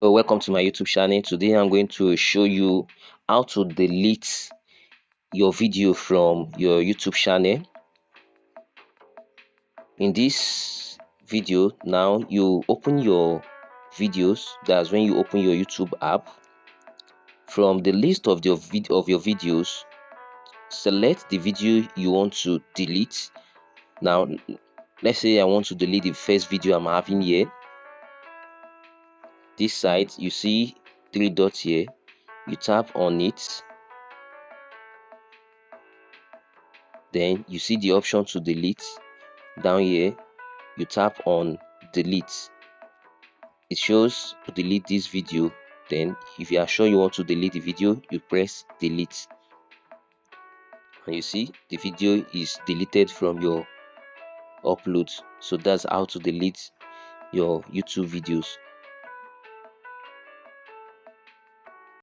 Welcome to my YouTube channel. Today I'm going to show you how to delete your video from your YouTube channel. In this video, now you open your videos. That's when you open your YouTube app. From the list of your videos, select the video you want to delete. Now let's say I want to delete the first video I'm having here. This side, you see three dots here. You tap on it, then you see the option to delete. Down here you tap on delete. It shows to delete this video. Then if you are sure you want to delete the video, you press delete, and you see the video is deleted from your upload. So that's how to delete your YouTube videos.